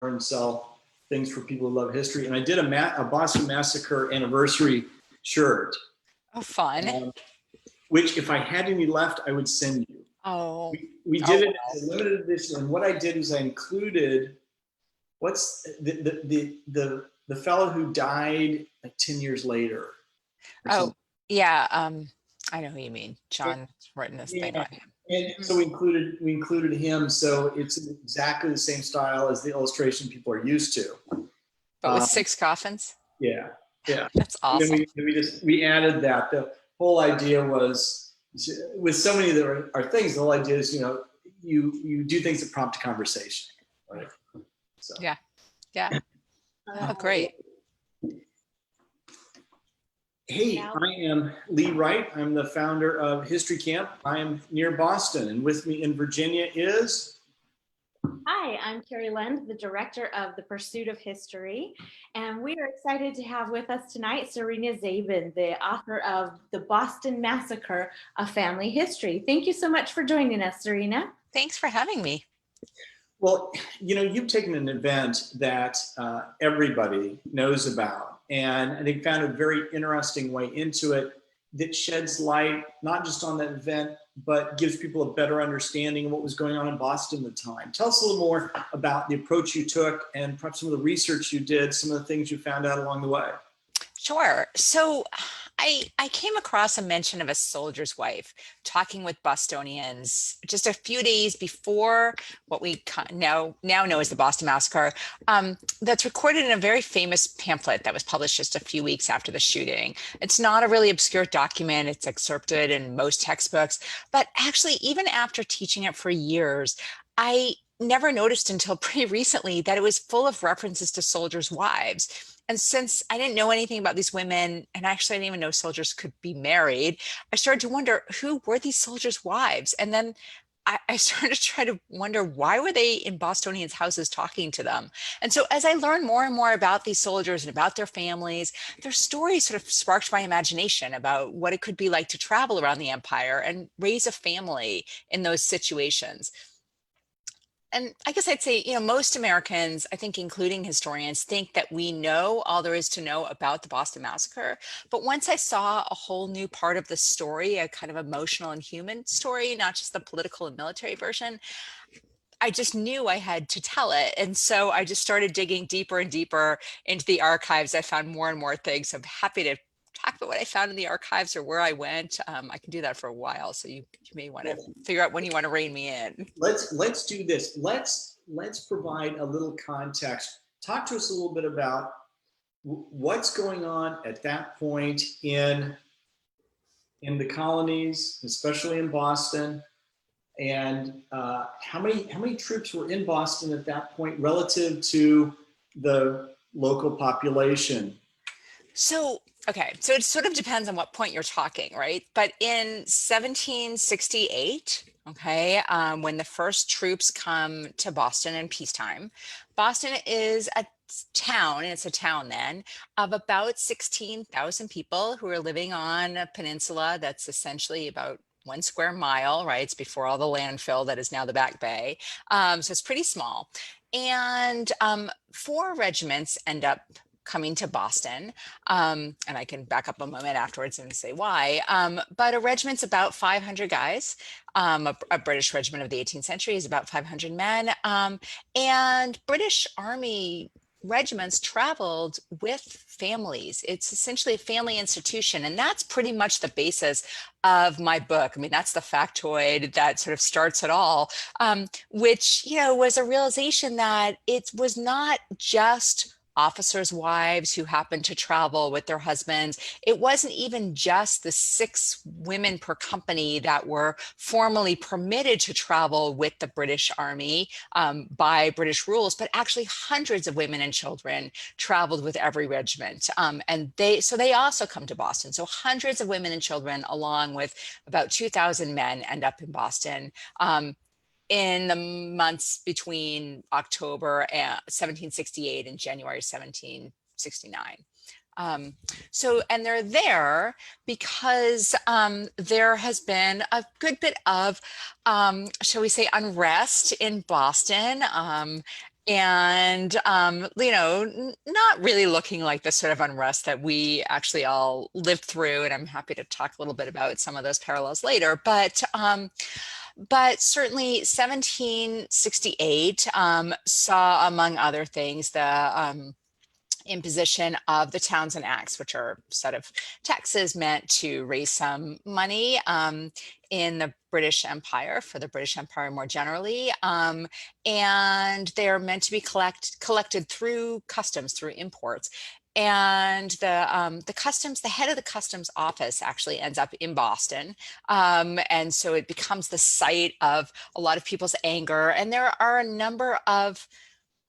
and sell things for people who love history. And I did a Boston Massacre anniversary shirt. Oh, fun. Which if I had any left, I would send you. Oh. We did it as a limited edition. And what I did is I included, what's the fellow who died like 10 years later. Oh, yeah. I know who you mean. John's written this thing on him. And so we included him. So it's exactly the same style as the illustration people are used to. But with 6 coffins? Yeah. Yeah. That's awesome. And then we added that. The whole idea was, with so many that are things, the whole idea is, you do things that prompt a conversation. Right? So. Yeah. Yeah. Oh, great. Hey, I am Lee Wright. I'm the founder of History Camp. I am near Boston, and with me in Virginia is... Hi, I'm Carrie Lund, the director of The Pursuit of History, and we are excited to have with us tonight Serena Zabin, the author of The Boston Massacre, A Family History. Thank you so much for joining us, Serena. Thanks for having me. Well, you've taken an event that everybody knows about, and I think found a very interesting way into it that sheds light not just on that event, but gives people a better understanding of what was going on in Boston at the time. Tell us a little more about the approach you took and perhaps some of the research you did, some of the things you found out along the way. Sure. So I came across a mention of a soldier's wife talking with Bostonians just a few days before what we now know as the Boston Massacre. That's recorded in a very famous pamphlet that was published just a few weeks after the shooting. It's not a really obscure document. It's excerpted in most textbooks, but actually, even after teaching it for years, I never noticed until pretty recently that it was full of references to soldiers' wives. And since I didn't know anything about these women, and actually I didn't even know soldiers could be married, I started to wonder, who were these soldiers' wives? And then I started to try to wonder, why were they in Bostonians' houses talking to them? And so as I learned more and more about these soldiers and about their families, their stories sort of sparked my imagination about what it could be like to travel around the empire and raise a family in those situations. And I guess I'd say, most Americans, I think, including historians, think that we know all there is to know about the Boston Massacre. But once I saw a whole new part of the story, a kind of emotional and human story, not just the political and military version, I just knew I had to tell it. And so I just started digging deeper and deeper into the archives. I found more and more things. I'm happy to talk about what I found in the archives or where I went. I can do that for a while, so you may want to figure out when you want to rein me in. Let's do this. Let's provide a little context. Talk to us a little bit about what's going on at that point in the colonies, especially in Boston, and how many troops were in Boston at that point relative to the local population. So it sort of depends on what point you're talking, right? But in 1768, when the first troops come to Boston in peacetime, Boston is a town, and it's a town then, of about 16,000 people who are living on a peninsula that's essentially about 1 square mile, right? It's before all the landfill that is now the Back Bay. So it's pretty small. And 4 regiments end up coming to Boston, and I can back up a moment afterwards and say why, but a regiment's about 500 guys. A British regiment of the 18th century is about 500 men, and British Army regiments traveled with families. It's essentially a family institution, and that's pretty much the basis of my book. I mean, that's the factoid that sort of starts it all, which, was a realization that it was not just officers' wives who happened to travel with their husbands. It wasn't even just the 6 women per company that were formally permitted to travel with the British Army by British rules, but actually hundreds of women and children traveled with every regiment. And they also come to Boston. So hundreds of women and children, along with about 2,000 men, end up in Boston. In the months between October 1768 and January 1769. And they're there because there has been a good bit of, shall we say, unrest in Boston. and not really looking like the sort of unrest that we actually all lived through. And I'm happy to talk a little bit about some of those parallels later. But certainly 1768 saw, among other things, the imposition of the Townsend Acts, which are a set of taxes meant to raise some money in the British Empire, for the British Empire more generally. And they're meant to be collected through customs, through imports. And the customs, the head of the customs office actually ends up in Boston. And so it becomes the site of a lot of people's anger. And there are a number of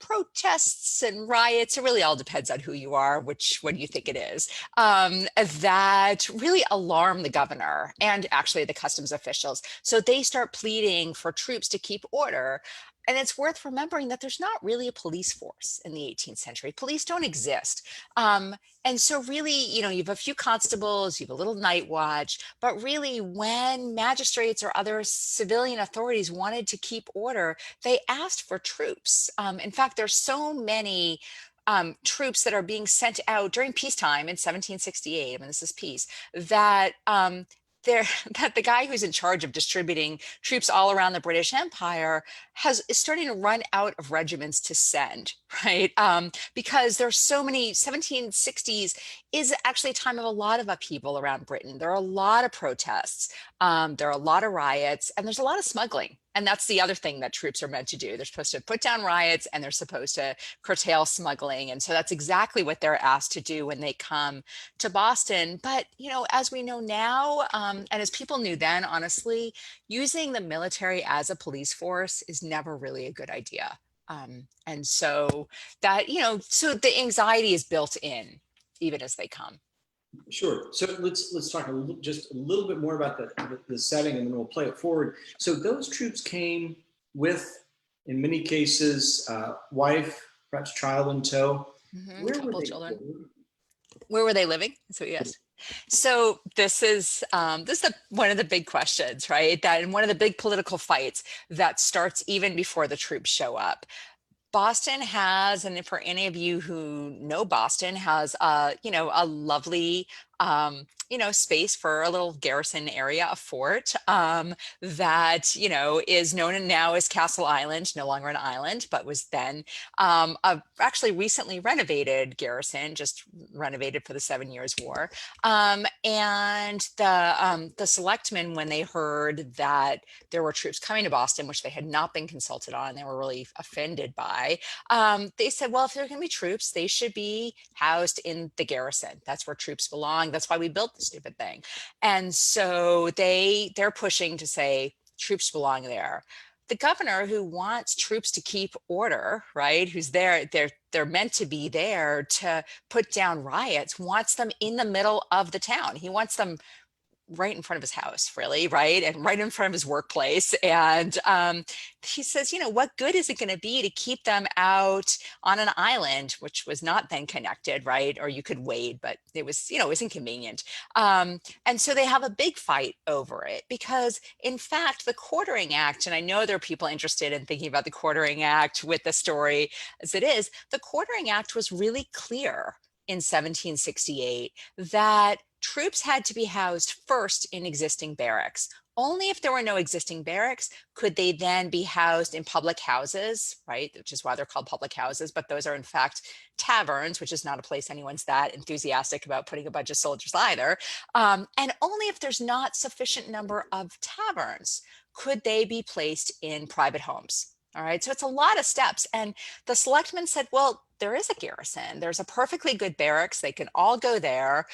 protests and riots. It really all depends on who you are, which one you think it is, that really alarm the governor and actually the customs officials. So they start pleading for troops to keep order. And it's worth remembering that there's not really a police force in the 18th century. Police don't exist. And so really, you have a few constables, you have a little night watch, but really when magistrates or other civilian authorities wanted to keep order, they asked for troops. In fact, there's so many troops that are being sent out during peacetime in 1768, I mean, this is peace, that that the guy who's in charge of distributing troops all around the British Empire is starting to run out of regiments to send, right? Because there's so many. 1760s is actually a time of a lot of upheaval around Britain. There are a lot of protests, there are a lot of riots, and there's a lot of smuggling. And that's the other thing that troops are meant to do. They're supposed to put down riots and they're supposed to curtail smuggling. And so that's exactly what they're asked to do when they come to Boston. But, as we know now, and as people knew then, honestly, using the military as a police force is never really a good idea. And so that, so the anxiety is built in even as they come. Sure. So let's talk just a little bit more about the setting, and then we'll play it forward. So those troops came with, in many cases, wife, perhaps child in tow. Where were they Children. living? Where were they living? That's what you asked. So this is one of the big questions, right? That in one of the big political fights that starts even before the troops show up. Boston has, and for any of you who know Boston, has a lovely space for a little garrison area, a fort that is known now as Castle Island, no longer an island, but was then a actually recently renovated garrison, just renovated for the 7 Years' War. And the selectmen, when they heard that there were troops coming to Boston, which they had not been consulted on, they were really offended by. They said, well, if there are going to be troops, they should be housed in the garrison. That's where troops belong. That's why we built the stupid thing. And so they're pushing to say troops belong there. The governor, who wants troops to keep order, right, who's there, they're meant to be there to put down riots, wants them in the middle of the town. He wants them right in front of his house, really, right? And right in front of his workplace. And he says, what good is it going to be to keep them out on an island, which was not then connected, right? Or you could wade, but it was, it was inconvenient. And so they have a big fight over it because, in fact, the Quartering Act, and I know there are people interested in thinking about the Quartering Act with the story as it is, the Quartering Act was really clear in 1768 that troops had to be housed first in existing barracks. Only if there were no existing barracks could they then be housed in public houses, right? Which is why they're called public houses, but those are in fact taverns, which is not a place anyone's that enthusiastic about putting a bunch of soldiers either. And only if there's not sufficient number of taverns could they be placed in private homes. All right, so it's a lot of steps. And the selectmen said, well, there is a garrison. There's a perfectly good barracks. They can all go there.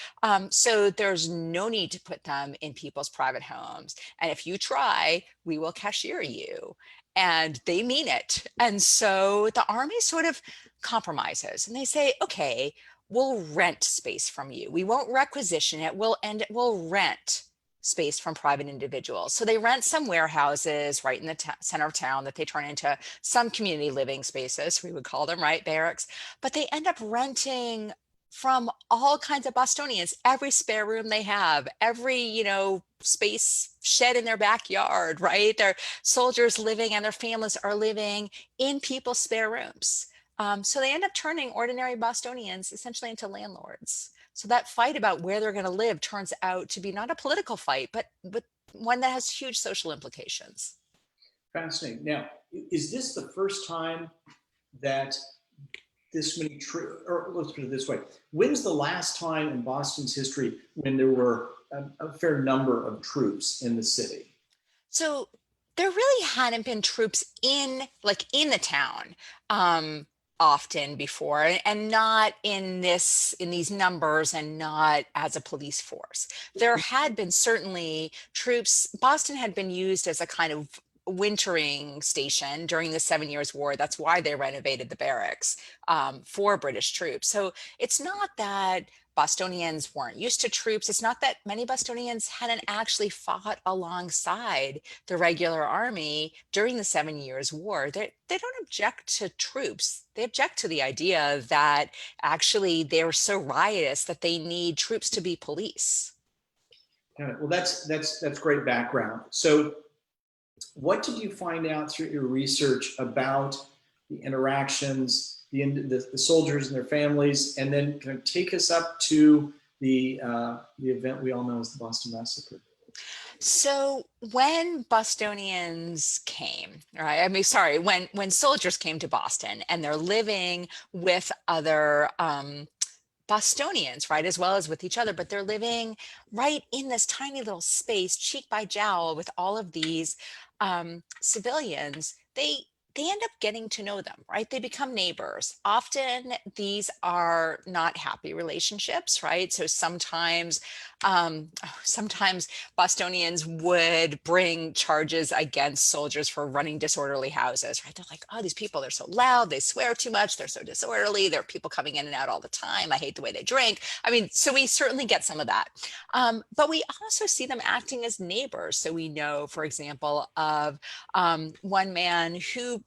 So there's no need to put them in people's private homes. And if you try, we will cashier you. And they mean it. And so the army sort of compromises and they say, okay, we'll rent space from you. We won't requisition it. We'll rent space from private individuals. So they rent some warehouses right in the center of town that they turn into some community living spaces, we would call them, right, barracks. But they end up renting from all kinds of Bostonians, every spare room they have, every, space shed in their backyard, right? Their soldiers living and their families are living in people's spare rooms. So they end up turning ordinary Bostonians essentially into landlords. So that fight about where they're going to live turns out to be not a political fight, but one that has huge social implications. Fascinating. Now, is this the first time that this many troops, or let's put it this way, when's the last time in Boston's history when there were a fair number of troops in the city? So there really hadn't been troops in the town often before, and not in these numbers, and not as a police force. There had been certainly troops. Boston had been used as a kind of wintering station during the 7 Years' War. That's why they renovated the barracks for British troops. So it's not that Bostonians weren't used to troops. It's not that many Bostonians hadn't actually fought alongside the regular army during the 7 Years' War. They don't object to troops. They object to the idea that actually they're so riotous that they need troops to be police. Well, that's great background. So what did you find out through your research about the interactions, the soldiers and their families, and then kind of take us up to the event we all know as the Boston Massacre? So when Bostonians came, right? I mean, sorry, when soldiers came to Boston and they're living with other Bostonians, right, as well as with each other, but they're living right in this tiny little space, cheek by jowl, with all of these civilians. They end up getting to know them, right? They become neighbors. Often these are not happy relationships, right? So sometimes Bostonians would bring charges against soldiers for running disorderly houses, right? They're like, oh, these people, they're so loud, they swear too much, they're so disorderly, there are people coming in and out all the time, I hate the way they drink. I mean, so we certainly get some of that. But we also see them acting as neighbors. So we know, for example, of one man who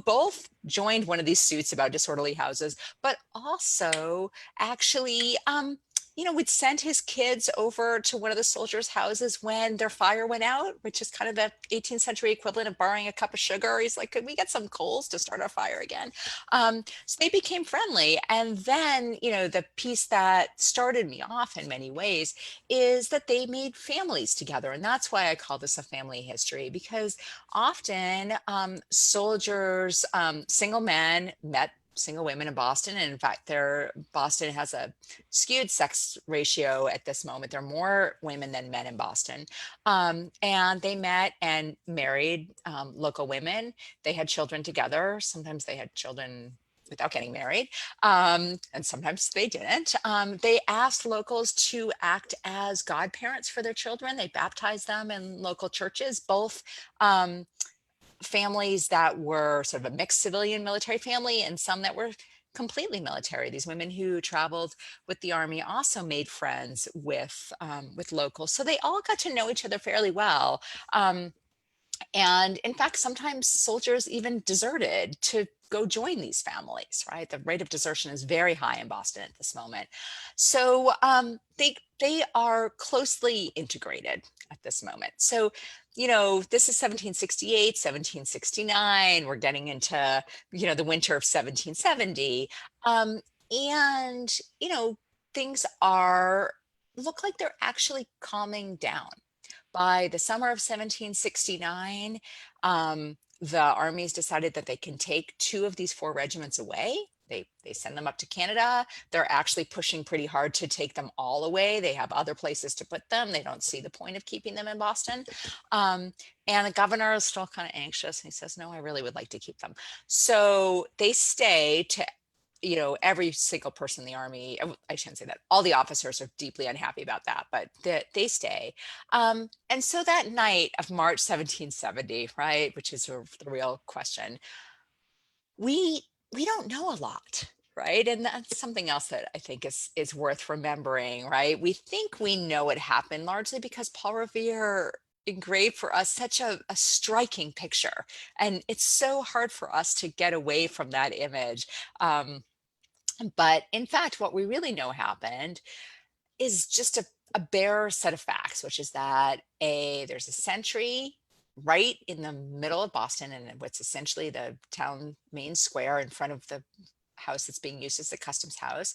both joined one of these suits about disorderly houses, but also actually would send his kids over to one of the soldiers' houses when their fire went out, which is kind of the 18th century equivalent of borrowing a cup of sugar. He's like, could we get some coals to start our fire again? So they became friendly. And then, the piece that started me off in many ways is that they made families together. And that's why I call this a family history, because often soldiers, single men met single women in Boston. And in fact, Boston has a skewed sex ratio at this moment. There are more women than men in Boston. And they met and married local women. They had children together. Sometimes they had children without getting married. And sometimes they didn't. They asked locals to act as godparents for their children. They baptized them in local churches, both families that were sort of a mixed civilian military family and some that were completely military. These women who traveled with the army also made friends with locals. So they all got to know each other fairly well. And in fact, sometimes soldiers even deserted to go join these families, right? The rate of desertion is very high in Boston at this moment. So they are closely integrated at this moment. So, this is 1768, 1769. We're getting into, the winter of 1770. And, things look like they're actually calming down. By the summer of 1769, the armies decided that they can take 2 of these 4 regiments away. They send them up to Canada. They're actually pushing pretty hard to take them all away. They have other places to put them. They don't see the point of keeping them in Boston. And the governor is still kind of anxious. And he says, no, I really would like to keep them. So they stay to every single person in the army. I shouldn't say that. All the officers are deeply unhappy about that, but they stay. And so that night of March 1770, right, which is the real question, we don't know a lot, right? And that's something else that I think is worth remembering, right? We think we know what happened largely because Paul Revere engraved for us such a striking picture. And it's so hard for us to get away from that image. But in fact, what we really know happened is just a bare set of facts, which is that there's a sentry right in the middle of Boston, and what's essentially the town main square in front of the house that's being used as the customs house.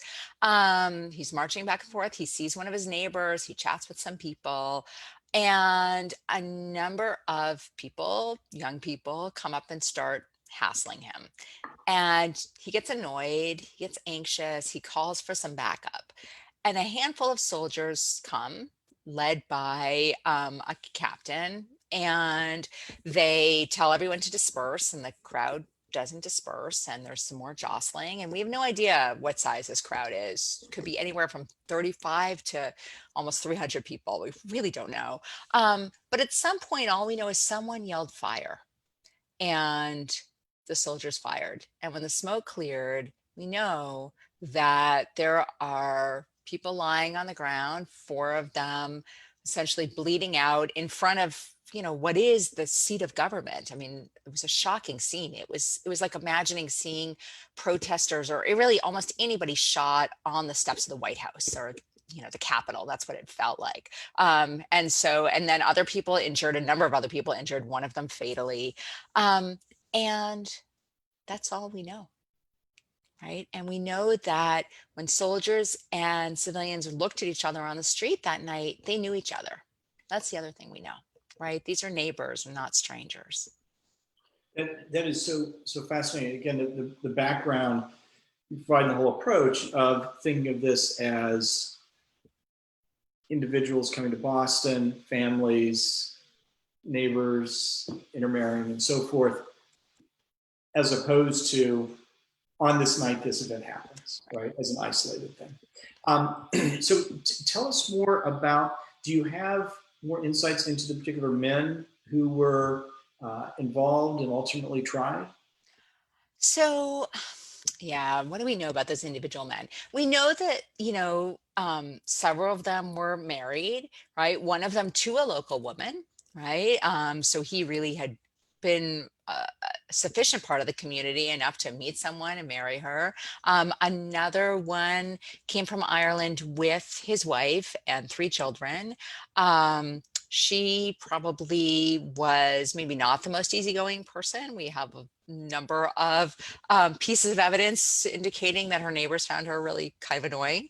He's marching back and forth. He sees one of his neighbors. He chats with some people. And a number of people, young people, come up and start hassling him. And he gets annoyed, he gets anxious, he calls for some backup. And a handful of soldiers come, led by a captain, and they tell everyone to disperse, and the crowd doesn't disperse, and there's some more jostling. And we have no idea what size this crowd is. Could be anywhere from 35 to almost 300 people. We really don't know. But at some point, all we know is someone yelled fire, and the soldiers fired. And when the smoke cleared, we know that there are people lying on the ground, four of them essentially bleeding out in front of, what is the seat of government. I mean, it was a shocking scene. It was like imagining seeing protesters, or really almost anybody, shot on the steps of the White House, or the Capitol. That's what it felt like. And then other people injured, a number of other people injured, one of them fatally. And that's all we know, right? And we know that when soldiers and civilians looked at each other on the street that night, they knew each other. That's the other thing we know, right? These are neighbors, not strangers. That is so fascinating. Again, the background, providing the whole approach of thinking of this as individuals coming to Boston, families, neighbors, intermarrying, and so forth, as opposed to on this night this event happens, right, as an isolated thing. So tell us more about, do you have more insights into the particular men who were involved and ultimately tried? So, yeah, what do we know about those individual men? We know that, several of them were married, right? One of them to a local woman, right? So he really had been a sufficient part of the community, enough to meet someone and marry her. Another one came from Ireland with his wife and three children. She probably was maybe not the most easygoing person. We have a number of pieces of evidence indicating that her neighbors found her really kind of annoying.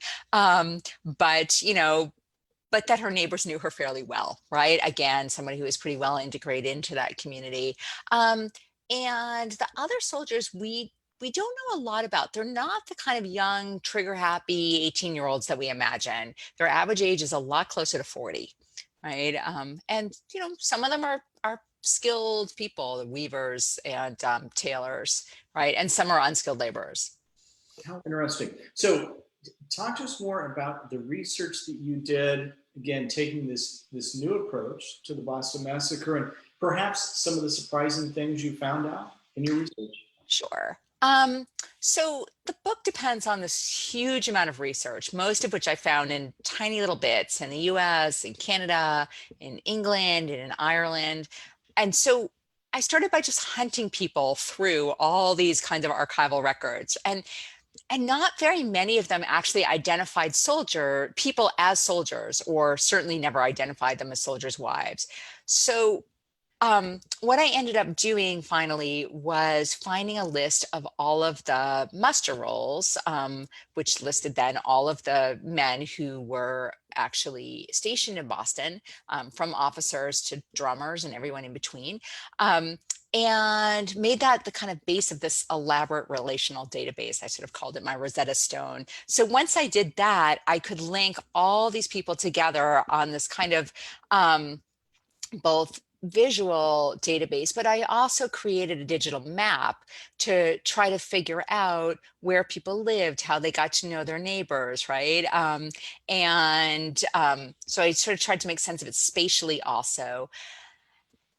But that her neighbors knew her fairly well, right? Again, somebody who was pretty well integrated into that community. And the other soldiers, we don't know a lot about. They're not the kind of young, trigger happy 18-year-olds that we imagine. Their average age is a lot closer to 40, right? And some of them are skilled people, the weavers and tailors, right? And some are unskilled laborers. How interesting. So talk to us more about the research that you did, again, taking this new approach to the Boston Massacre, and perhaps some of the surprising things you found out in your research. Sure. So the book depends on this huge amount of research, most of which I found in tiny little bits in the US, in Canada, in England, and in Ireland. And so I started by just hunting people through all these kinds of archival records. And not very many of them actually identified people as soldiers, or certainly never identified them as soldiers' wives. So what I ended up doing finally was finding a list of all of the muster rolls, which listed then all of the men who were actually stationed in Boston, from officers to drummers and everyone in between. And made that the kind of base of this elaborate relational database. I sort of called it my Rosetta Stone. So once I did that, I could link all these people together on this kind of both visual database, but I also created a digital map to try to figure out where people lived, how they got to know their neighbors, right? So I sort of tried to make sense of it spatially also.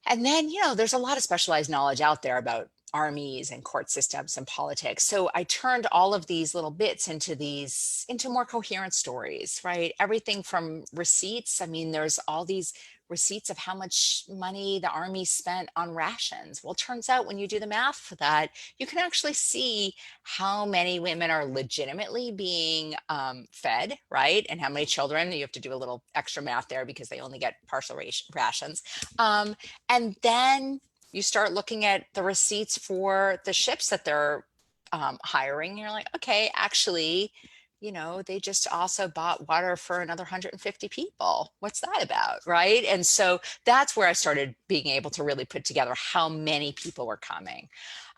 And then, there's a lot of specialized knowledge out there about armies and court systems and politics. So I turned all of these little bits into more coherent stories, right? Everything from receipts. I mean, there's all these receipts of how much money the army spent on rations. Well, it turns out when you do the math for that, you can actually see how many women are legitimately being fed, right? And how many children. You have to do a little extra math there because they only get partial rations. And then you start looking at the receipts for the ships that they're hiring. You're like, okay, actually, they just also bought water for another 150 people. What's that about? Right. And so that's where I started being able to really put together how many people were coming.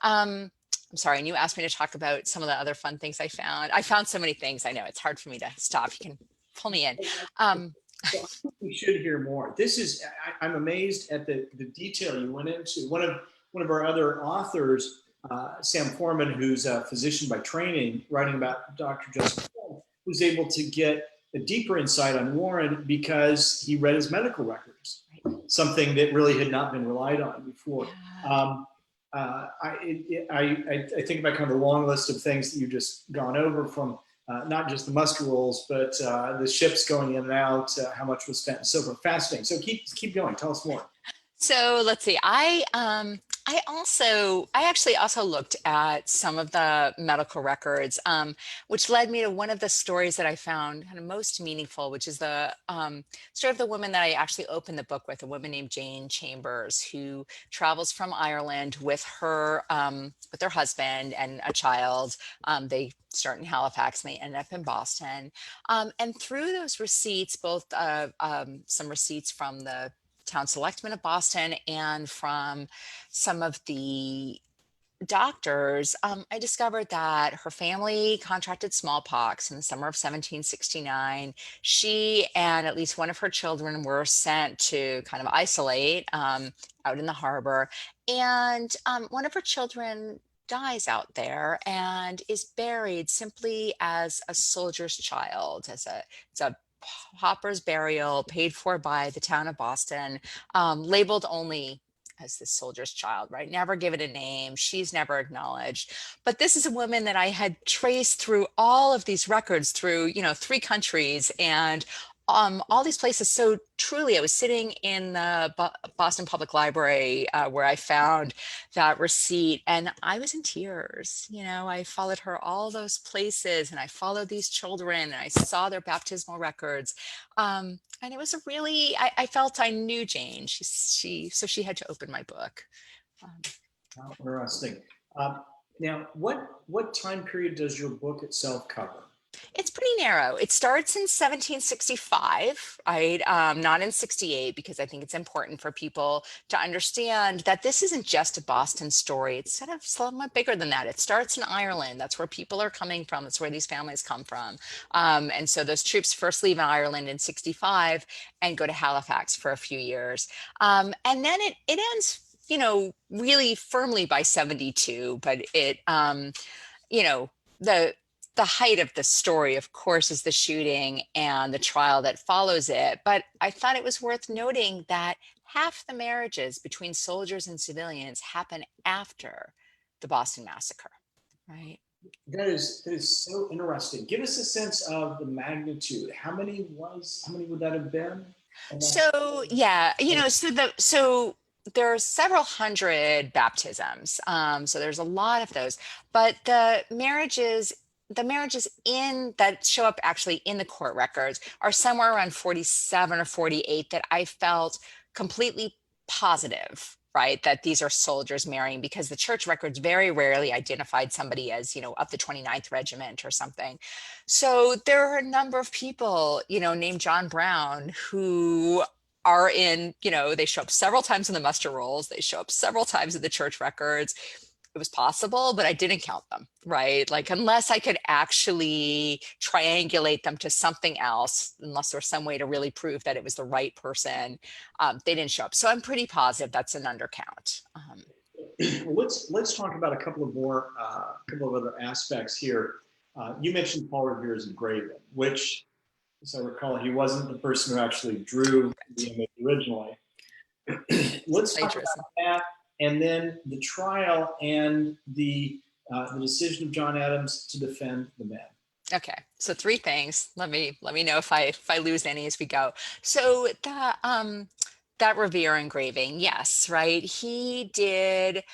I'm sorry. And you asked me to talk about some of the other fun things I found. I found so many things. I know it's hard for me to stop. You can pull me in. So I think we should hear more. This is, I'm amazed at the detail you went into. One of our other authors, Sam Foreman, who's a physician by training, writing about Dr. Joseph Warren, was able to get a deeper insight on Warren because he read his medical records, something that really had not been relied on before. I think about kind of the long list of things that you've just gone over, from not just the muster rolls, but the ships going in and out, how much was spent, and so forth. Fascinating. So keep going. Tell us more. So let's see. I actually also looked at some of the medical records, which led me to one of the stories that I found kind of most meaningful, which is the story of the woman that I actually opened the book with, a woman named Jane Chambers, who travels from Ireland with her husband and a child. They start in Halifax and they end up in Boston. And through those receipts, both some receipts from the town selectmen of Boston and from some of the doctors, I discovered that her family contracted smallpox in the summer of 1769. She and at least one of her children were sent to kind of isolate out in the harbor. And one of her children dies out there and is buried simply as a soldier's child, it's a pauper's burial paid for by the town of Boston, labeled only as this soldier's child, right? Never given a name. She's never acknowledged. But this is a woman that I had traced through all of these records through, 3 countries and all these places. So truly, I was sitting in the Boston Public Library where I found that receipt, and I was in tears. I followed her all those places, and I followed these children, and I saw their baptismal records. And it was I felt I knew Jane. So she had to open my book. How interesting. Now, what time period does your book itself cover? It's pretty narrow. It starts in 1765, right? Not in 68, because I think it's important for people to understand that this isn't just a Boston story. It's sort of somewhat bigger than that. It starts in Ireland. That's where people are coming from. That's where these families come from. And so those troops first leave Ireland in 65 and go to Halifax for a few years. And then it ends, really firmly by 72, but the height of the story, of course, is the shooting and the trial that follows it. But I thought it was worth noting that half the marriages between soldiers and civilians happen after the Boston Massacre, right? That is so interesting. Give us a sense of the magnitude. How many would that have been? So yeah, so there are several hundred baptisms. So there's a lot of those, but the marriages in that show up actually in the court records are somewhere around 47 or 48 that I felt completely positive, right, that these are soldiers marrying, because the church records very rarely identified somebody as, of the 29th Regiment or something. So there are a number of people, named John Brown, who are in, they show up several times in the muster rolls. They show up several times in the church records. It was possible, but I didn't count them, right? Like, unless I could actually triangulate them to something else, unless there was some way to really prove that it was the right person, they didn't show up. So I'm pretty positive that's an undercount. Well, let's talk about a couple of other aspects here. You mentioned Paul Revere's Engraving, which, as I recall, he wasn't the person who actually drew the image originally. Let's talk about that. And then the trial and the decision of John Adams to defend the men. Okay, so 3 things. Let me know if I lose any as we go. So That Revere engraving, yes, right. He did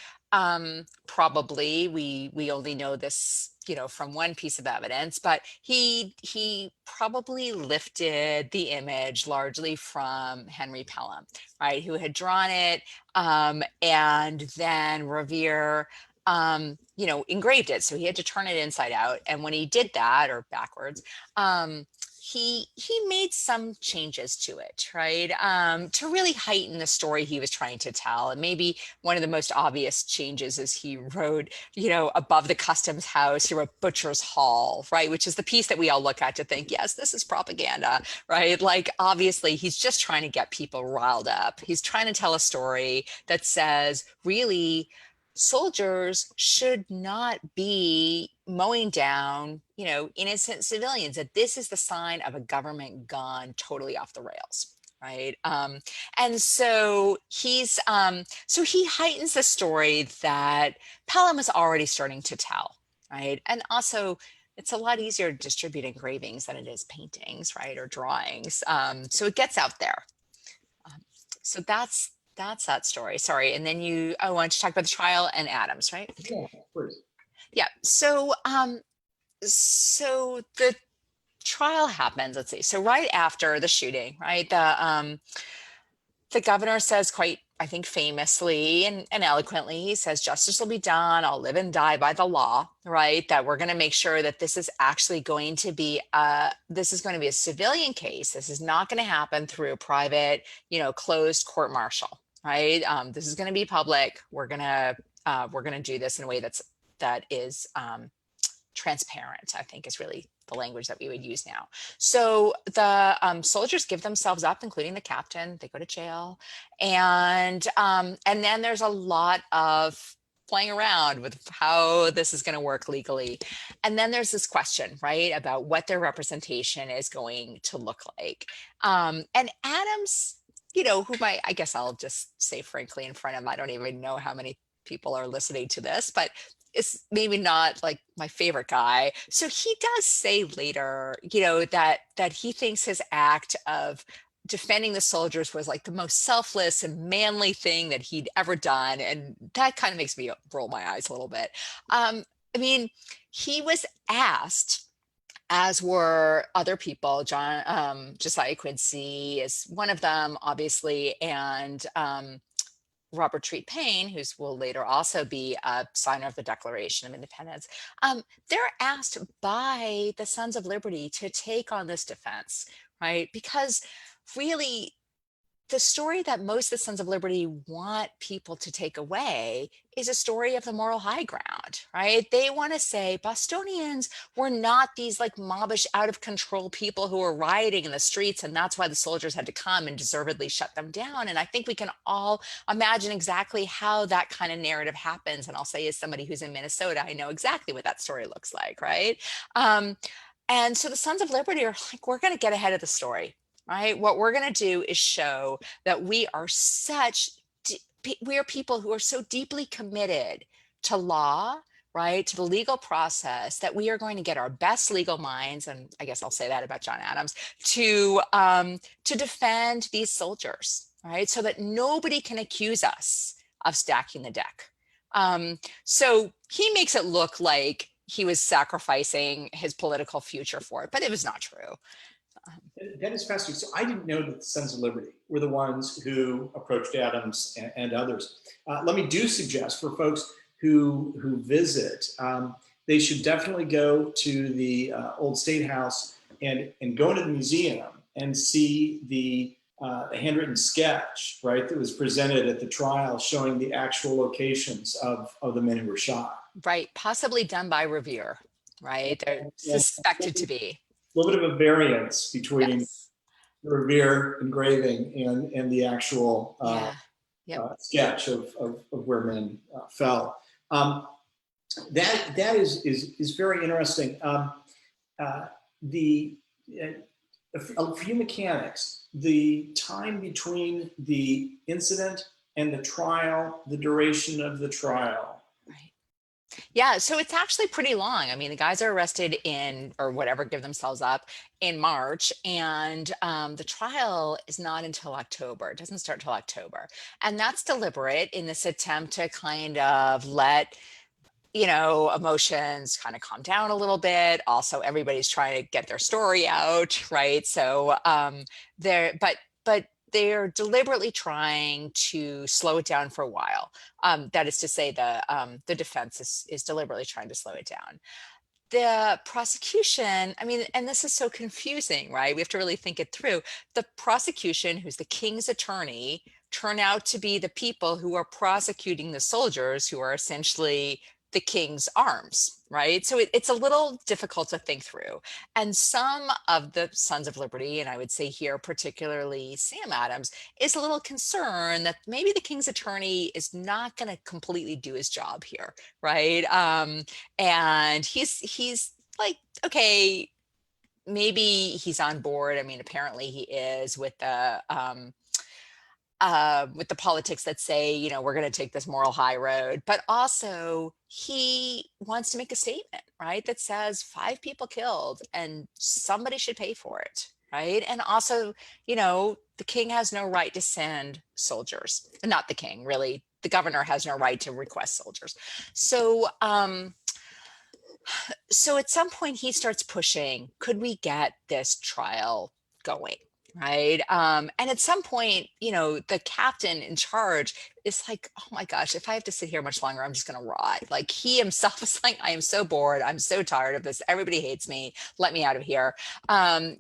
probably, we only know this, from one piece of evidence, but he probably lifted the image largely from Henry Pelham, right, who had drawn it, and then Revere engraved it. So he had to turn it inside out. And when he did that, or backwards, he made some changes to it, right? To really heighten the story he was trying to tell. And maybe one of the most obvious changes is he wrote, above the customs house, he wrote Butcher's Hall, right? Which is the piece that we all look at to think, yes, this is propaganda, right? Like, obviously, he's just trying to get people riled up. He's trying to tell a story that says, really, soldiers should not be mowing down, innocent civilians, that this is the sign of a government gone totally off the rails. Right. And so so he heightens the story that Pelham is already starting to tell. Right. And also, it's a lot easier to distribute engravings than it is paintings, right, or drawings. So it gets out there. So that's that story. Sorry. And then I want to talk about the trial and Adams, right? Yeah, please. Yeah. So so the trial happens, let's see. So right after the shooting, right? The governor says, quite, I think, famously and eloquently, he says, justice will be done. I'll live and die by the law, right? That we're going to make sure that this is actually going to be a civilian case. This is not going to happen through a private, closed court martial, right? This is going to be public. We're going to do this in a way that is transparent, I think, is really the language that we would use now. So the soldiers give themselves up, including the captain. They go to jail, and then there's a lot of playing around with how this is going to work legally. And then there's this question, right, about what their representation is going to look like. And Adams, whom I guess I'll just say frankly in front of him, I don't even know how many people are listening to this, but is maybe not like my favorite guy. So he does say later, that he thinks his act of defending the soldiers was like the most selfless and manly thing that he'd ever done. And that kind of makes me roll my eyes a little bit. I mean, he was asked, as were other people, Josiah Quincy is one of them, obviously, and Robert Treat Paine, who will later also be a signer of the Declaration of Independence. They're asked by the Sons of Liberty to take on this defense, right? Because really, the story that most of the Sons of Liberty want people to take away is a story of the moral high ground, right? They want to say Bostonians were not these like mobbish, out of control people who were rioting in the streets, and that's why the soldiers had to come and deservedly shut them down. And I think we can all imagine exactly how that kind of narrative happens. And I'll say, as somebody who's in Minnesota, I know exactly what that story looks like, right? And so the Sons of Liberty are like, we're going to get ahead of the story. Right? What we're going to do is show that we are people who are so deeply committed to law, right, to the legal process, that we are going to get our best legal minds, and I guess I'll say that about John Adams, to defend these soldiers, right, so that nobody can accuse us of stacking the deck. So he makes it look like he was sacrificing his political future for it, but it was not true. That is fascinating. So I didn't know that the Sons of Liberty were the ones who approached Adams and others. Let me suggest for folks who visit, they should definitely go to the old State House and go into the museum and see the handwritten sketch, right, that was presented at the trial, showing the actual locations of the men who were shot. Right, possibly done by Revere, right? They're suspected to be. A little bit of a variance between Yes. the Revere engraving and the actual sketch of where men fell. That is very interesting. A few mechanics. The time between the incident and the trial, the duration of the trial. Right. Yeah, so it's actually pretty long. I mean, the guys are arrested in, or whatever, give themselves up in March, and the trial is not until October. It doesn't start till October. And that's deliberate in this attempt to kind of let, emotions kind of calm down a little bit. Also, everybody's trying to get their story out, right? So but they're deliberately trying to slow it down for a while. That is to say, the defense is deliberately trying to slow it down. The prosecution, I mean, and this is so confusing, right? We have to really think it through. The prosecution, who's the king's attorney, turn out to be the people who are prosecuting the soldiers, who are essentially the king's arms, right? So it's a little difficult to think through. And some of the Sons of Liberty, and I would say here particularly Sam Adams, is a little concerned that maybe the king's attorney is not going to completely do his job here, right? And he's like, okay, maybe he's on board. I mean, apparently he is with the politics that say, we're going to take this moral high road, but also he wants to make a statement, right, that says 5 people killed and somebody should pay for it, right? And also, the king has no right to send soldiers. Not the king, really. The governor has no right to request soldiers. So at some point he starts pushing, could we get this trial going? Right. And at some point, the captain in charge is like, oh my gosh, if I have to sit here much longer, I'm just going to rot. Like, he himself is like, I am so bored. I'm so tired of this. Everybody hates me. Let me out of here. And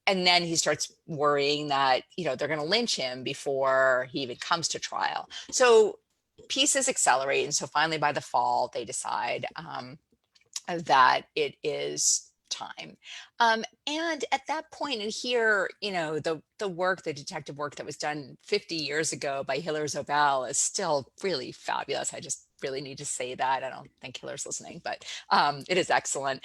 then he starts worrying that, they're going to lynch him before he even comes to trial. So pieces accelerate. And so finally by the fall, they decide, that it is time. And at that point, and here, the detective work that was done 50 years ago by Hilaire Zobel is still really fabulous. I just really need to say that. I don't think Hilaire's listening, but it is excellent.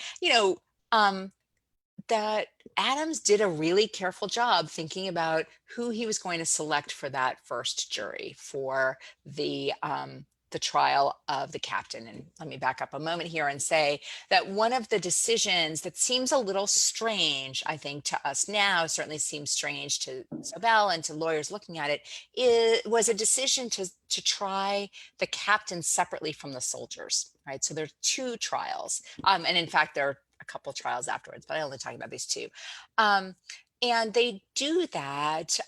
That Adams did a really careful job thinking about who he was going to select for that first jury for the trial of the captain. And let me back up a moment here and say that one of the decisions that seems a little strange, I think, to us now, certainly seems strange to Zobel and to lawyers looking at it, was a decision to try the captain separately from the soldiers, right? So there are 2 trials. And in fact, there are a couple trials afterwards, but I only talk about these 2. And they do that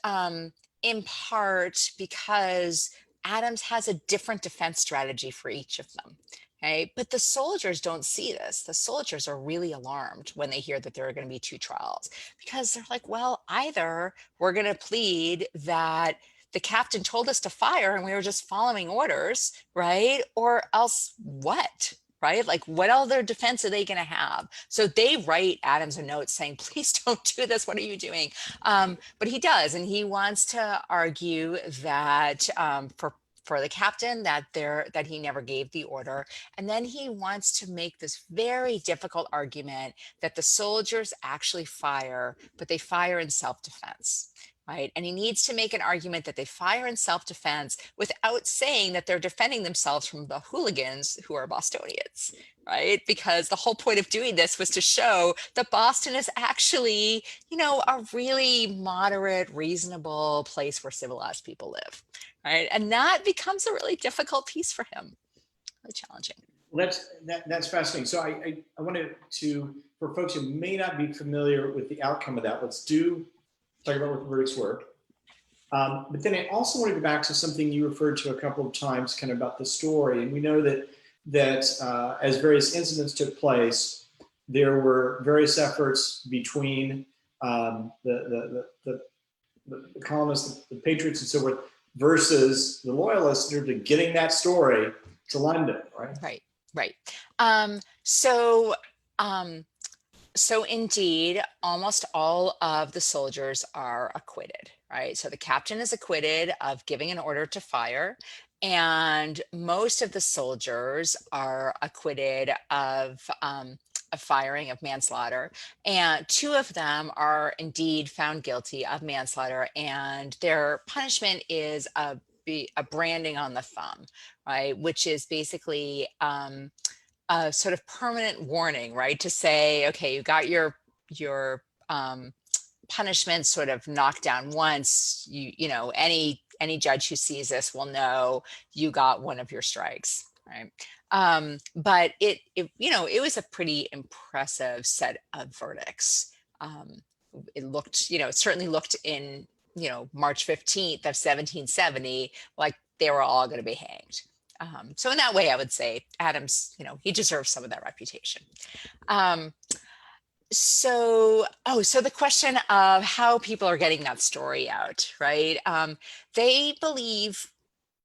in part because Adams has a different defense strategy for each of them. Okay, but the soldiers don't see this. The soldiers are really alarmed when they hear that there are going to be 2 trials, because they're like, well, either we're going to plead that the captain told us to fire and we were just following orders, right? Or else what? Right? Like, what other defense are they going to have? So they write Adams a note saying, please don't do this. What are you doing? But he does. And he wants to argue that for the captain, that he never gave the order. And then he wants to make this very difficult argument that the soldiers actually fire, but they fire in self-defense. Right. And he needs to make an argument that they fire in self-defense without saying that they're defending themselves from the hooligans who are Bostonians. Right. Because the whole point of doing this was to show that Boston is actually, a really moderate, reasonable place where civilized people live. Right. And that becomes a really difficult piece for him. Really challenging. Well, that's fascinating. So I wanted to, for folks who may not be familiar with the outcome of that, let's talk about what the verdicts were. But then I also want to go back to something you referred to a couple of times, kind of about the story. And we know that as various incidents took place, there were various efforts between the colonists, the patriots, and so forth, versus the loyalists to getting that story to London, right? Right. So indeed, almost all of the soldiers are acquitted, right? So the captain is acquitted of giving an order to fire, and most of the soldiers are acquitted of firing, of manslaughter, and 2 of them are indeed found guilty of manslaughter, and their punishment is be a branding on the thumb, right? Which is basically a sort of permanent warning, right? To say, okay, you got your punishment sort of knocked down once. You know, any judge who sees this will know you got one of your strikes, right? But you know, it was a pretty impressive set of verdicts. It looked, you know, it certainly looked in, you know, March 15th of 1770, like they were all going to be hanged. So in that way, I would say Adams, you know, he deserves some of that reputation. So the question of how people are getting that story out, right? They believe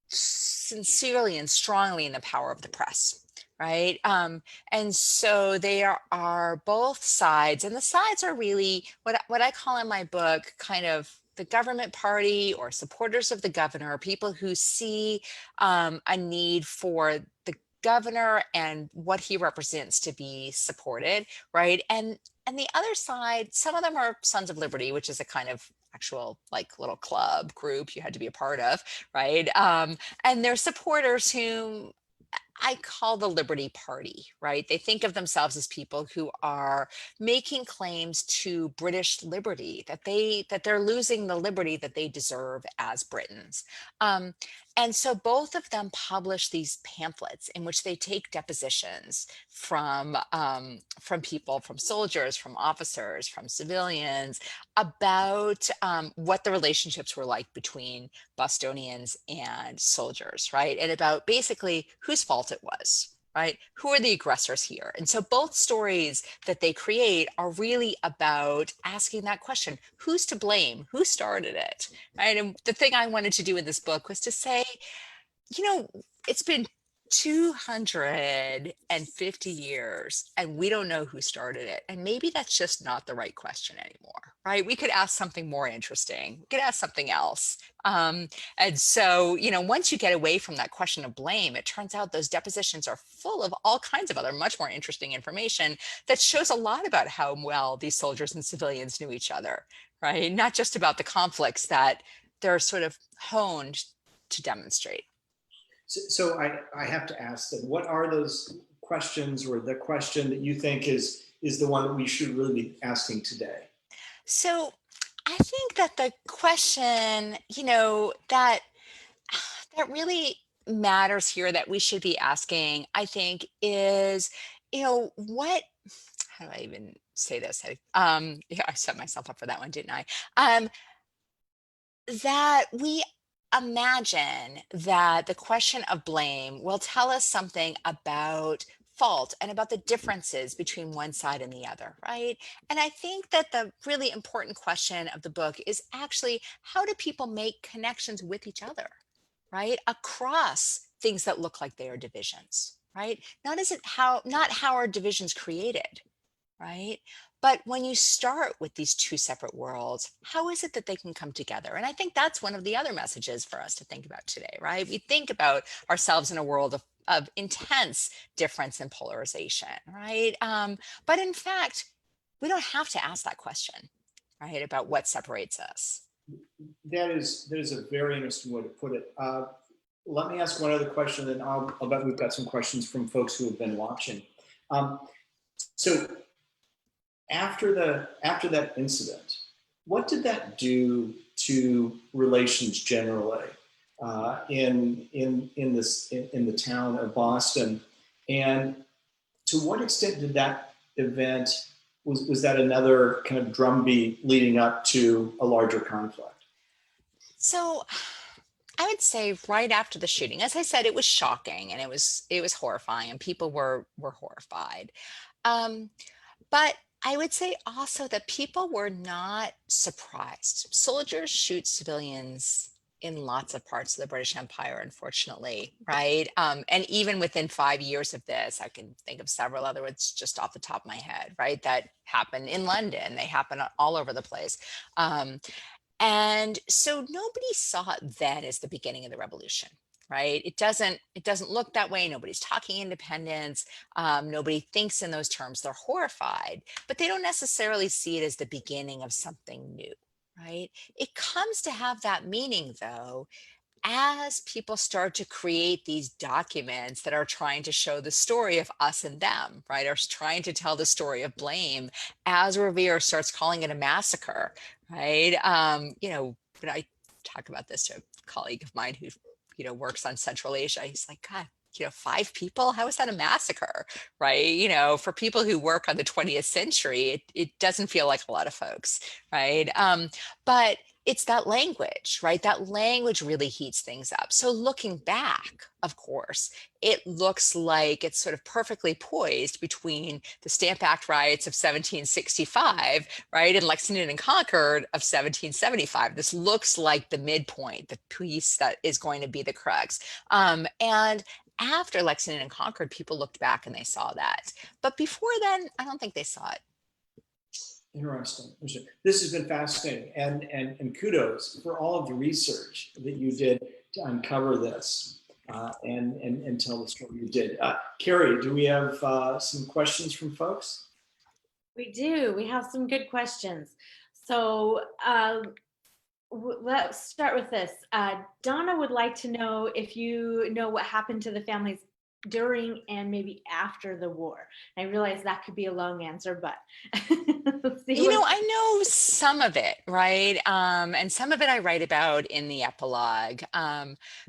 sincerely and strongly in the power of the press, right? And so there are both sides, and the sides are really what I call in my book kind of the government party or supporters of the governor, people who see a need for the governor and what he represents to be supported, right? And the other side, some of them are Sons of Liberty, which is a kind of actual like little club group you had to be a part of, right? And they're supporters whom I call the Liberty Party, right? They think of themselves as people who are making claims to British liberty, that they're losing the liberty that they deserve as Britons. Um, and so both of them publish these pamphlets in which they take depositions from people, from soldiers, from officers, from civilians, about what the relationships were like between Bostonians and soldiers, right? And about basically whose fault it was, right? Who are the aggressors here? And so both stories that they create are really about asking that question, who's to blame? Who started it, right? And the thing I wanted to do in this book was to say, you know, it's been 250 years and we don't know who started it. And maybe that's just not the right question anymore, right? We could ask something more interesting. We could ask something else. And so, you know, once you get away from that question of blame, it turns out those depositions are full of all kinds of other much more interesting information that shows a lot about how well these soldiers and civilians knew each other, right? Not just about the conflicts that they're sort of honed to demonstrate. So I have to ask then, what are those questions, or the question that you think is the one that we should really be asking today? So I think that the question, you know, that really matters here that we should be asking, I think, is, you know, what, how do I even say this? Yeah, I set myself up for that one, didn't I? That we imagine that the question of blame will tell us something about fault and about the differences between one side and the other, right? And I think that the really important question of the book is actually, how do people make connections with each other, right? Across things that look like they are divisions, right? Not how are divisions created, right? But when you start with these two separate worlds, how is it that they can come together? And I think that's one of the other messages for us to think about today, right? We think about ourselves in a world of intense difference and polarization, right? But in fact, we don't have to ask that question, right? About what separates us. That is a very interesting way to put it. Let me ask one other question, and I'll bet we've got some questions from folks who have been watching. So after that incident, what did that do to relations generally in the town of Boston? And to what extent did that event, was that another kind of drumbeat leading up to a larger conflict? So I would say right after the shooting, as I said, it was shocking and it was horrifying and people were horrified. Um, But I would say also that people were not surprised. Soldiers shoot civilians in lots of parts of the British Empire, unfortunately, right? And even within 5 years of this, I can think of several other ones just off the top of my head, right? That happened in London. They happen all over the place. Um, and so nobody saw it then as the beginning of the revolution, right? It doesn't look that way. Nobody's talking independence. Nobody thinks in those terms. They're horrified, but they don't necessarily see it as the beginning of something new, right? It comes to have that meaning though as people start to create these documents that are trying to show the story of us and them, right, or trying to tell the story of blame, as Revere starts calling it a massacre, right? When I talk about this to a colleague of mine who, works on Central Asia, he's like, God, 5 people? How is that a massacre, right? For people who work on the 20th century, it doesn't feel like a lot of folks, right? But it's that language, right? That language really heats things up. So looking back, of course, it looks like it's sort of perfectly poised between the Stamp Act riots of 1765, right, and Lexington and Concord of 1775. This looks like the midpoint, the piece that is going to be the crux. And after Lexington and Concord, people looked back and they saw that. But before then, I don't think they saw it. Interesting. This has been fascinating, and kudos for all of the research that you did to uncover this and tell the story you did. Carrie, do we have some questions from folks? We do. We have some good questions. So let's start with this. Donna would like to know if you know what happened to the families during and maybe after the war. And I realize that could be a long answer, but I know some of it, right? And some of it I write about in the epilogue,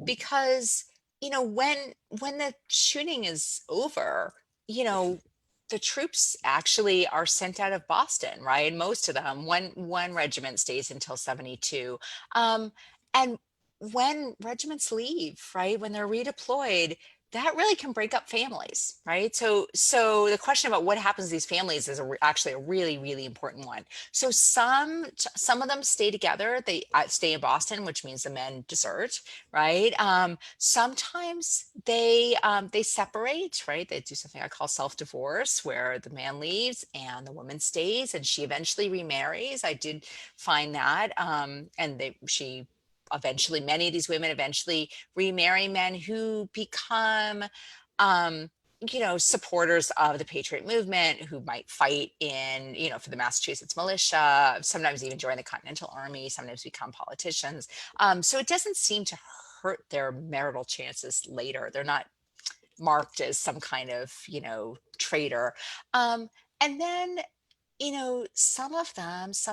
because when the shooting is over, the troops actually are sent out of Boston, right? Most of them. One regiment stays until 72, and when regiments leave, right, when they're redeployed, that really can break up families, right? So the question about what happens to these families is actually a really, really important one. So some of them stay together. They stay in Boston, which means the men desert, right? Sometimes they separate, right? They do something I call self-divorce, where the man leaves and the woman stays, and she eventually remarries. I did find that, many of these women eventually remarry men who become supporters of the patriot movement, who might fight in, for the Massachusetts militia, sometimes even join the Continental Army, sometimes become politicians. So it doesn't seem to hurt their marital chances later. They're not marked as some kind of, traitor. And then, some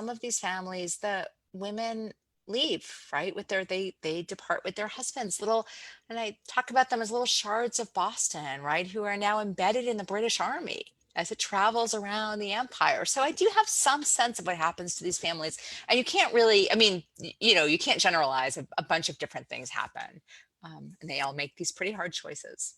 of these families, the women leave, right, they depart with their husbands, and I talk about them as little shards of Boston, right, who are now embedded in the British Army as it travels around the empire. So I do have some sense of what happens to these families, and you can't really, you can't generalize. A bunch of different things happen, and they all make these pretty hard choices.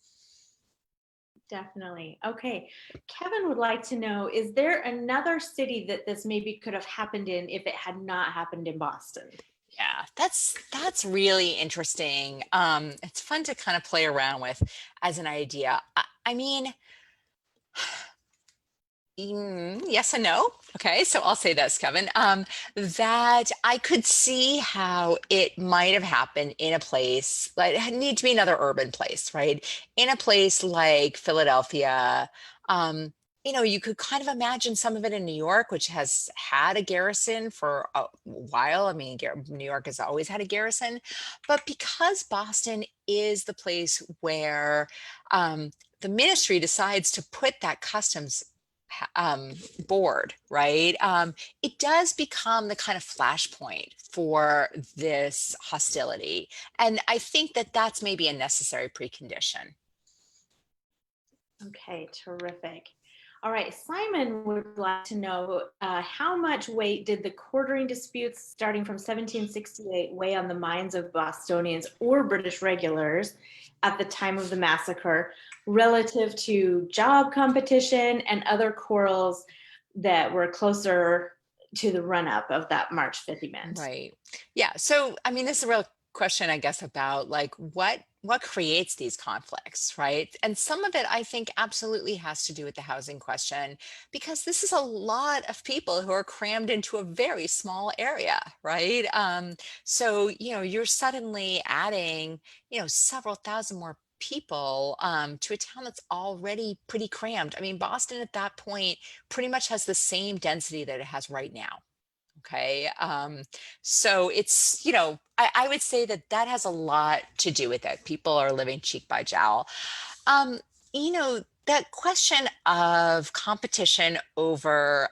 Definitely. Okay. Kevin would like to know, is there another city that this maybe could have happened in if it had not happened in Boston? Yeah, that's really interesting. It's fun to kind of play around with as an idea. I mean, yes and no. Okay, so I'll say this, Kevin, that I could see how it might have happened in a place, like it need to be another urban place, right? In a place like Philadelphia, you could kind of imagine some of it in New York, which has had a garrison for a while. I mean, New York has always had a garrison, but because Boston is the place where the ministry decides to put that customs board, right? It does become the kind of flashpoint for this hostility. And I think that that's maybe a necessary precondition. Okay, terrific. All right, Simon would like to know how much weight did the quartering disputes starting from 1768 weigh on the minds of Bostonians or British regulars at the time of the massacre relative to job competition and other quarrels that were closer to the run-up of that March 5th event? Right. Yeah. So, I mean, this is a real question, I guess, about like what creates these conflicts, right? And some of it, I think, absolutely has to do with the housing question, because this is a lot of people who are crammed into a very small area, right? So, you're suddenly adding, several thousand more people to a town that's already pretty crammed. I mean, Boston at that point pretty much has the same density that it has right now. Okay. So it's, you know, I would say that that has a lot to do with it. People are living cheek by jowl. Um, you know, that question of competition over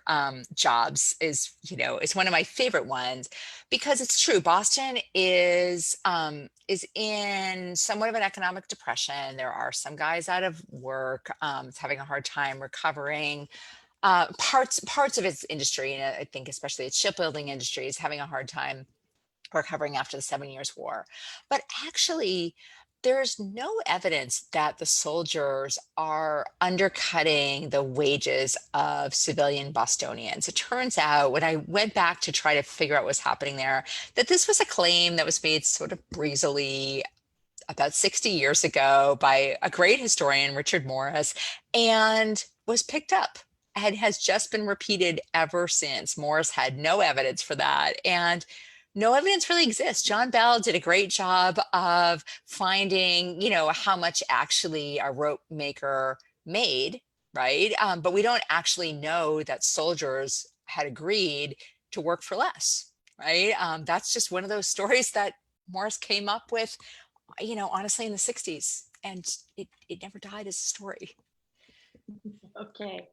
jobs is, you know, is one of my favorite ones because it's true. Boston is in somewhat of an economic depression. There are some guys out of work, it's having a hard time recovering. Parts of its industry, and I think especially its shipbuilding industry, is having a hard time recovering after the 7 Years' War. But actually, there's no evidence that the soldiers are undercutting the wages of civilian Bostonians. It turns out, when I went back to try to figure out what's happening there, that this was a claim that was made sort of breezily about 60 years ago by a great historian, Richard Morris, and was picked up and has just been repeated ever since. Morris had no evidence for that. And no evidence really exists. John Bell did a great job of finding, you know, how much actually a rope maker made, right? But we don't actually know that soldiers had agreed to work for less, right? That's just one of those stories that Morris came up with, you know, honestly in the 60s, and it never died as a story. Okay.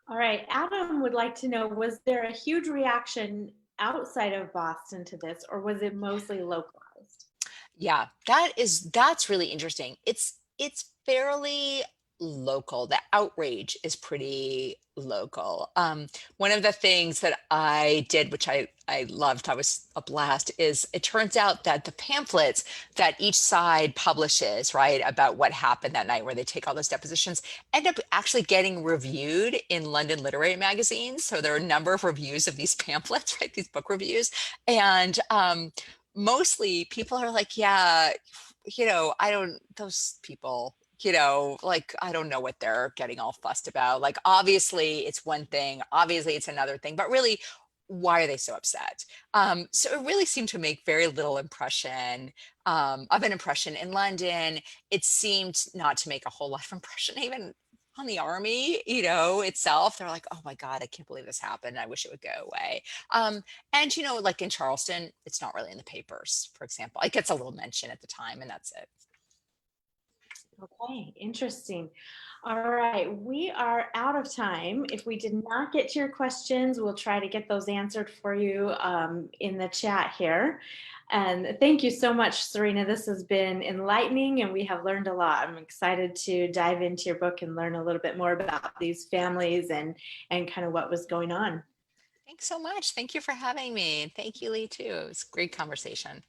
All right. Adam would like to know, was there a huge reaction outside of Boston to this, or was it mostly localized? Yeah, that's really interesting. It's fairly local. The outrage is pretty local. One of the things that I did, which I loved, I was a blast, is it turns out that the pamphlets that each side publishes, right, about what happened that night, where they take all those depositions, end up actually getting reviewed in London literary magazines. So there are a number of reviews of these pamphlets, right, these book reviews, and mostly people are like, yeah, you know, I don't, those people, you know, like, I don't know what they're getting all fussed about. Like, obviously it's one thing, obviously it's another thing, but really, why are they so upset? So it really seemed to make very little impression, of an impression in London. It seemed not to make a whole lot of impression even on the army, you know, itself. They're like, oh my God, I can't believe this happened. I wish it would go away. And, you know, like in Charleston, it's not really in the papers, for example. It gets a little mention at the time, and that's it. Okay, interesting. All right, we are out of time. If we did not get to your questions, we'll try to get those answered for you in the chat here. And thank you so much, Serena. This has been enlightening and we have learned a lot. I'm excited to dive into your book and learn a little bit more about these families and kind of what was going on. Thanks so much. Thank you for having me. And thank you, Lee, too. It was a great conversation.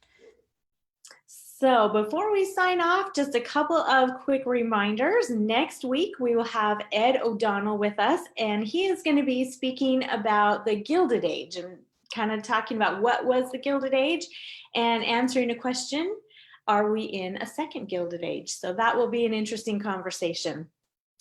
So before we sign off, just a couple of quick reminders. Next week, we will have Ed O'Donnell with us, and he is going to be speaking about the Gilded Age and kind of talking about what was the Gilded Age and answering a question, are we in a second Gilded Age? So that will be an interesting conversation.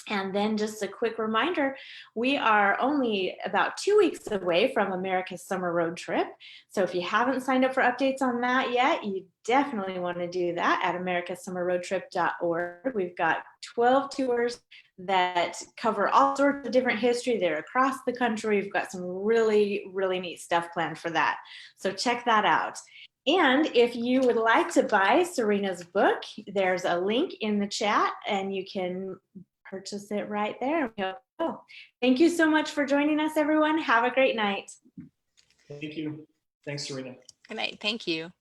And then just a quick reminder, we are only about 2 weeks away from America's Summer Road Trip. So if you haven't signed up for updates on that yet, you definitely want to do that at americasummerroadtrip.org. We've got 12 tours that cover all sorts of different history. They're across the country. We've got some really, really neat stuff planned for that. So check that out. And if you would like to buy Serena's book, there's a link in the chat and you can purchase it right there. Oh, thank you so much for joining us, everyone. Have a great night. Thank you. Thanks, Serena. Good night. Thank you.